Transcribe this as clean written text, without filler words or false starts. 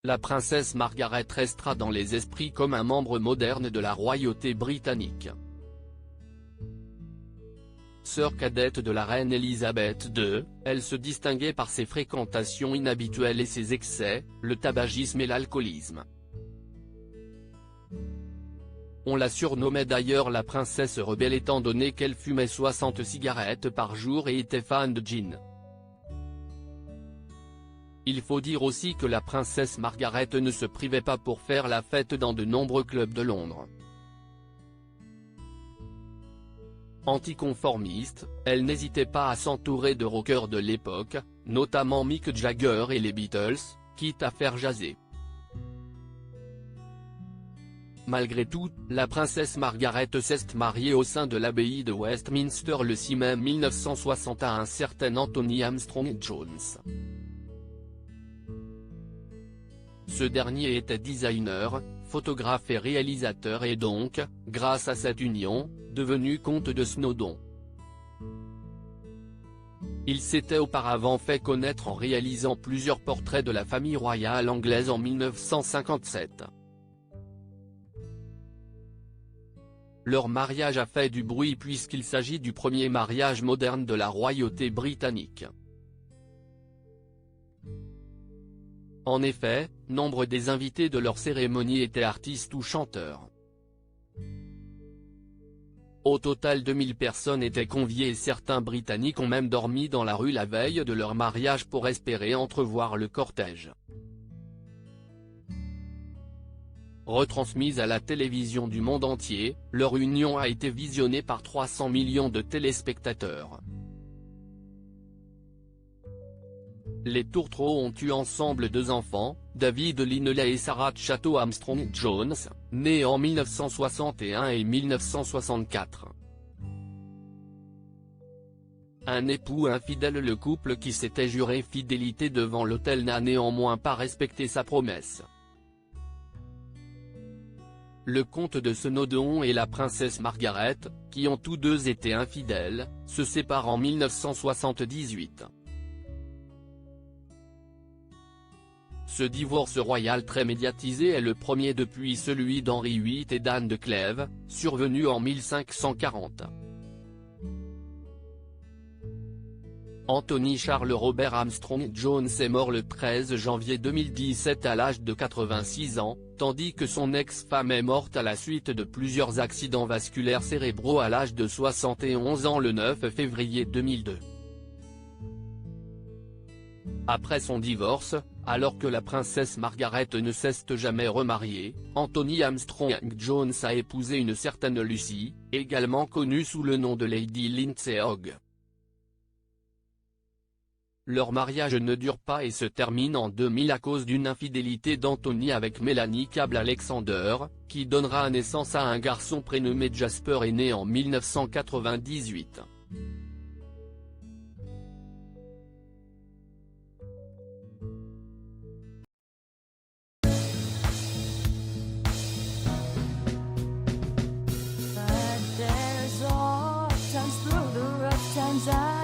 la princesse Margaret restera dans les esprits comme un membre moderne de la royauté britannique. Sœur cadette de la reine Elisabeth II, elle se distinguait par ses fréquentations inhabituelles et ses excès, le tabagisme et l'alcoolisme. On la surnommait d'ailleurs la princesse rebelle étant donné qu'elle fumait 60 cigarettes par jour et était fan de gin. Il faut dire aussi que la princesse Margaret ne se privait pas pour faire la fête dans de nombreux clubs de Londres. Anticonformiste, elle n'hésitait pas à s'entourer de rockers de l'époque, notamment Mick Jagger et les Beatles, quitte à faire jaser. Malgré tout, la princesse Margaret s'est mariée au sein de l'abbaye de Westminster le 6 mai 1960 à un certain Anthony Armstrong-Jones. Ce dernier était designer, photographe et réalisateur et donc, grâce à cette union, devenu comte de Snowdon. Il s'était auparavant fait connaître en réalisant plusieurs portraits de la famille royale anglaise en 1957. Leur mariage a fait du bruit puisqu'il s'agit du premier mariage moderne de la royauté britannique. En effet, nombre des invités de leur cérémonie étaient artistes ou chanteurs. Au total 2000 personnes étaient conviées et certains Britanniques ont même dormi dans la rue la veille de leur mariage pour espérer entrevoir le cortège. Retransmise à la télévision du monde entier, leur union a été visionnée par 300 millions de téléspectateurs. Les tourtereaux ont eu ensemble 2 enfants, David Linley et Sarah Chatto Armstrong-Jones, nés en 1961 et 1964. Un époux infidèle. Le couple qui s'était juré fidélité devant l'autel n'a néanmoins pas respecté sa promesse. Le comte de Snowdon et la princesse Margaret, qui ont tous deux été infidèles, se séparent en 1978. Ce divorce royal très médiatisé est le premier depuis celui d'Henri VIII et d'Anne de Clèves, survenu en 1540. Anthony Charles Robert Armstrong-Jones est mort le 13 janvier 2017 à l'âge de 86 ans, tandis que son ex-femme est morte à la suite de plusieurs accidents vasculaires cérébraux à l'âge de 71 ans le 9 février 2002. Après son divorce, alors que la princesse Margaret ne s'est jamais remariée, Anthony Armstrong-Jones a épousé une certaine Lucy, également connue sous le nom de Lady Lindsay Hogg. Leur mariage ne dure pas et se termine en 2000 à cause d'une infidélité d'Anthony avec Melanie Cable Alexander, qui donnera naissance à un garçon prénommé Jasper et né en 1998. Times through the rough times I